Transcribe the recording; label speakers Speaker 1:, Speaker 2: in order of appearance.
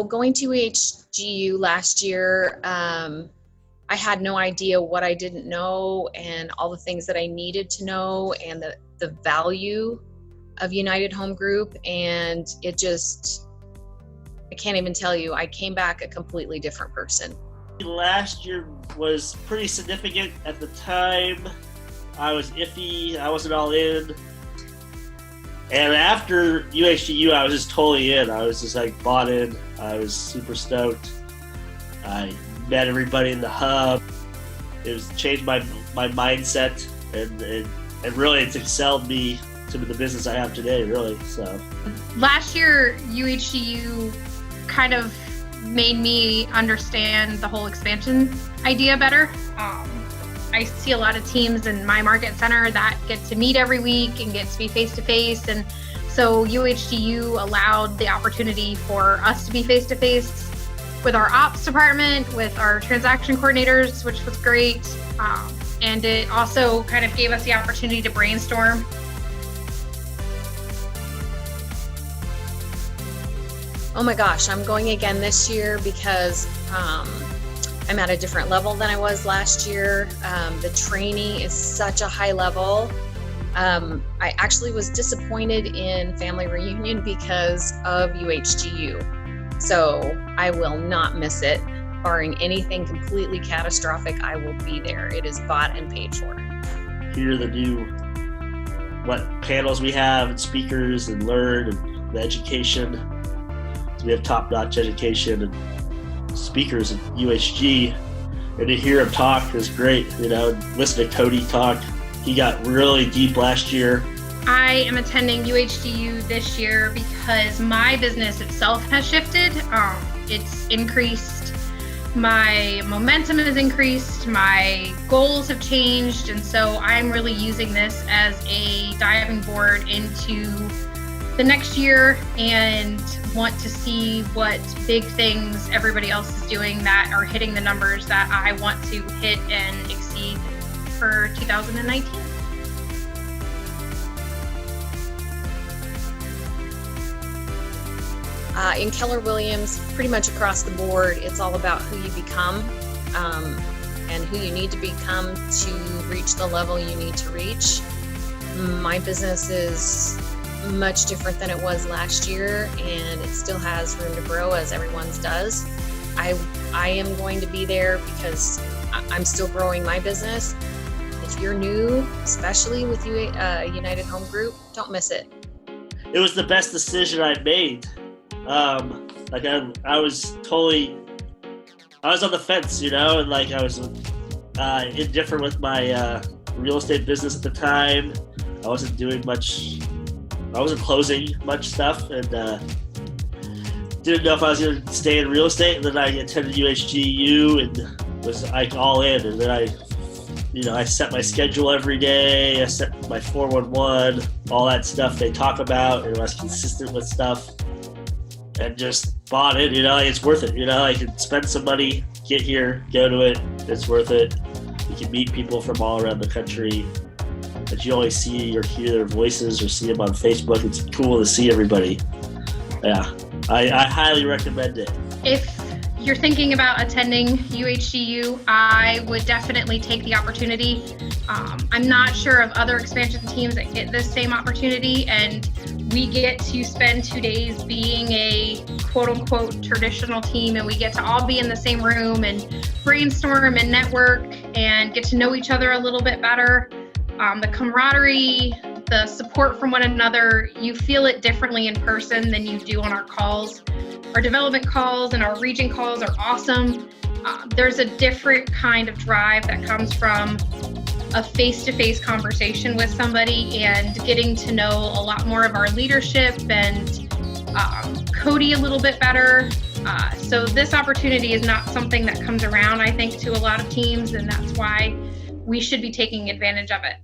Speaker 1: Going to UHGU last year, I had no idea what I didn't know and all the things that I needed to know and the value of United Home Group. And it just, I can't even tell you, I came back a completely different person.
Speaker 2: Last year was pretty significant at the time. I was iffy, I wasn't all in. And after UHGU, I was just totally in. I was just like bought in. I was super stoked. I met everybody in the hub. It was changed my mindset, and really it's excelled me to the business I have today, really. So
Speaker 3: last year, UHGU kind of made me understand the whole expansion idea better. I see a lot of teams in my market center that get to meet every week and get to be face-to-face. And so UHGU allowed the opportunity for us to be face-to-face with our ops department, with our transaction coordinators, which was great. And it also kind of gave us the opportunity to brainstorm.
Speaker 1: Oh my gosh, I'm going again this year because I'm at a different level than I was last year. The training is such a high level. I actually was disappointed in family reunion because of UHGU. So I will not miss it. Barring anything completely catastrophic, I will be there. It is bought and paid for.
Speaker 2: Hear the new, what panels we have and speakers and learn and the education. So we have top-notch education and speakers at UHG, and to hear him talk is great. You know, listen to Cody talk. He got really deep last year.
Speaker 3: I am attending UHGU this year because my business itself has shifted. It's increased. My momentum has increased. My goals have changed. And so I'm really using this as a diving board into the next year and want to see what big things everybody else is doing that are hitting the numbers that I want to hit and exceed for 2019.
Speaker 1: In Keller Williams, pretty much across the board, it's all about who you become and who you need to become to reach the level you need to reach. My business is much different than it was last year, and it still has room to grow as everyone's does. I am going to be there because I'm still growing my business. If you're new, especially with United Home Group, don't miss it.
Speaker 2: It was the best decision I made. Like I was on the fence, you know, and like I was indifferent with my real estate business at the time. I wasn't doing much. I wasn't closing much stuff, and didn't know if I was going to stay in real estate. And then I attended UHGU and was like all in. And then I set my schedule every day. I set my 411, all that stuff they talk about, and I was consistent with stuff. And just bought it, you know, it's worth it. You know, I can spend some money, get here, go to it. It's worth it. You can meet people from all around the country that you only see or hear their voices or see them on Facebook. It's cool to see everybody. Yeah, I highly recommend it.
Speaker 3: If you're thinking about attending UHGU, I would definitely take the opportunity. I'm not sure of other expansion teams that get this same opportunity, and we get to spend 2 days being a quote-unquote traditional team, and we get to all be in the same room and brainstorm and network and get to know each other a little bit better. The camaraderie, the support from one another, you feel it differently in person than you do on our calls. Our development calls and our region calls are awesome. There's a different kind of drive that comes from a face-to-face conversation with somebody and getting to know a lot more of our leadership and Cody a little bit better. So this opportunity is not something that comes around, I think, to a lot of teams, and that's why we should be taking advantage of it.